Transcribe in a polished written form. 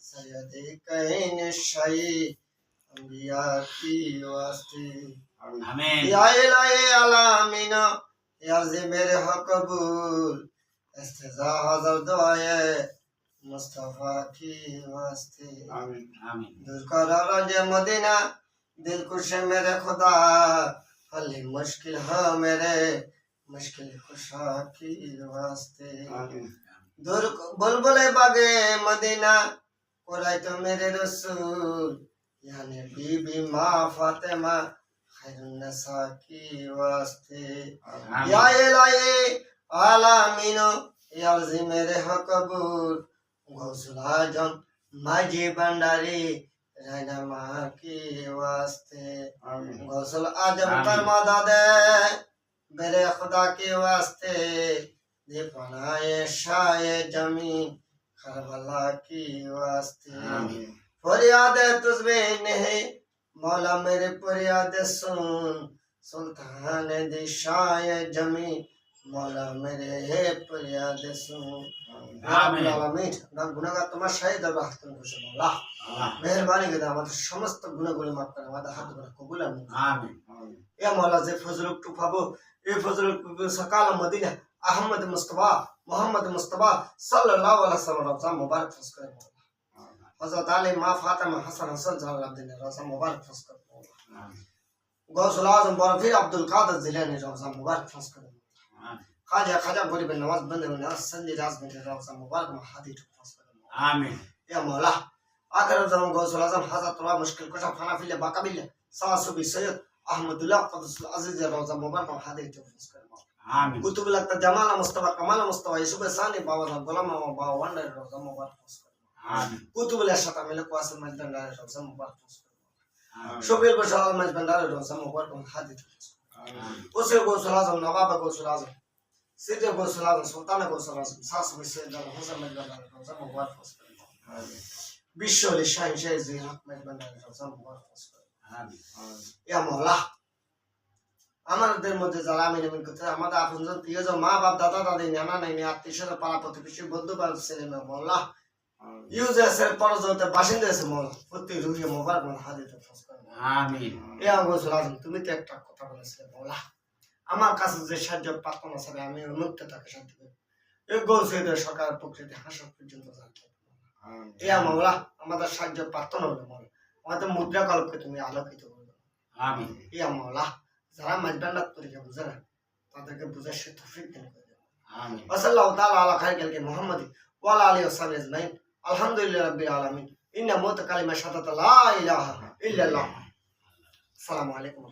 सैयदे can शाही अंबिया की वास्ते आमीन या इलाही आलामीन या अर्ज़ मेरे कबूल इस्तिज़ा हाज़िर दुआए मुस्तफा की वास्ते आमीन आमीन दूर करो रंजे मदीना दिल खुश मेरे खुदा हली मुश्किल है मेरे मुश्किल खुशा की वास्ते आमीन दूर बुलबुले बागे मदीना कुराई तो मेरे रसूल यानी बीबी माँ फातिमा खैरुन नसा की वास्ते या इलाही आलामीन या अर्ज़ मेरे कबूल गौसुल आजम माजी भंडारी रहनमा की वास्ते गौसुल आजम करमादा दे मेरे खुदा के वास्ते दे पनाए शाये जमीन करबला की वास्ते फरियाद तुझमें नहीं मौला मेरे फरियाद सुन सुल्तान दी शाये जमीन मौला मेरे है फरियाद सुन आमीन आमीन ना गुनाहगार तुम्हार शायद दरबार तुम खुश मौला मेहरबानी করে আমাদের সমস্ত গুনাহগুলো maaf করে আমাদের হাত ধরে কবুল আমিন এ মওলা যে ফজলুক টু পাবো এই ফজলুক সকাল মদিনা আহমদ মুস্তাফা মোহাম্মদ মুস্তাফা সাল্লাল্লাহু আলাইহি ওয়াসাল্লাম রওজা মুবারক ফস করে মওলা হযরত আলী মা ফাতেমা হাসান হাসান জালাল আব্দিন রওজা মুবারক ফস করে মওলা গৌসুল আজম বরফি আব্দুল কাদের জিলানী রওজা মুবারক ফস করে খাজা খাজা গরিব নওয়াজ বন্দে নওয়াজ সন্দি রাজমে রওজা মুবারক হাদি ফস করে আমিন ইয়া মওলা আখের জামান গৌসুল আজম হাজাতুল্লাহ মুশকিল কোশা ফানাফিলে বাকাবিলে সাসুবি সৈয়দ আহমদুল্লাহ কদসুল আজিজ রওজা মুবারক হাদি ফস করে আমিন কুতুবুল আক্তা জামাল মুস্তাফা কামাল মুস্তাফা ইসুফ সানি বাবা গোলাম বাবা ওয়ান্ডার রওজা মুবারক ফস করে আমিন কুতুবুল শাতা মিলে কোয়াসিম মাজদান রওজা মুবারক ফস করে আমিন শফিল বশার মাজদান রওজা মুবারক হাদি ফস করে আমিন ওসে গৌসুল আজম নবাব গৌসুল আজম সিদে গৌসুল আজম সুলতান গৌসুল আজম সাসুবি সৈয়দ হোসেন মাজদান রওজা মুবারক ফস করে আমিন বিশ্ব লিশান শাহ জিহাদ মাজদান রওজা মুবারক ফস করে আমিন ইয়া মওলা আমাদের মধ্যে যারা আমিন আমিন করতে আমাদের আপনজন প্রিয়জন মা বাপ দাদা দাদি নানা নানি আত্মীয় পাড়া প্রতিবেশী বন্ধু বান্ধব ছেলে মেয়ে মওলা ইউজাসের পরজতে বাসিন্দা আছে মওলা প্রতি রুহি মোবারক মন হাদিতে ফস করে আমিন ইয়া গৌসুল আজম তুমি তো একটা কথা বলেছিলে মওলা আমার কাছে যে সাহায্য প্রার্থনা আছে আমি উন্মুক্ত তাকে শান্তি দেব এই গৌসুলের সরকার প্রকৃতি হাসর পর্যন্ত জানতে আমিন ইয়া মওলা আমাদের সাহায্য প্রার্থনা হলো মওলা আমাদের মুদ্রা কল্পকে তুমি আলোকিত করো আমিন ইয়া মওলা যারা মাজবান্নাত তরিকা বুঝে না তাদেরকে বুঝার সে তৌফিক দান করে আমিন ওয়াসাল্লাহু তাআলা আলা খায়রিল কালকি মুহাম্মাদি ওয়া আলা আলিহি ওয়া সাহবিহি আজমাইন আলহামদুলিল্লাহি রাব্বিল আলামিন ইন্না মুত কালিমা শাহাদাত লা ইলাহা ইল্লাল্লাহ আসসালামু আলাইকুম।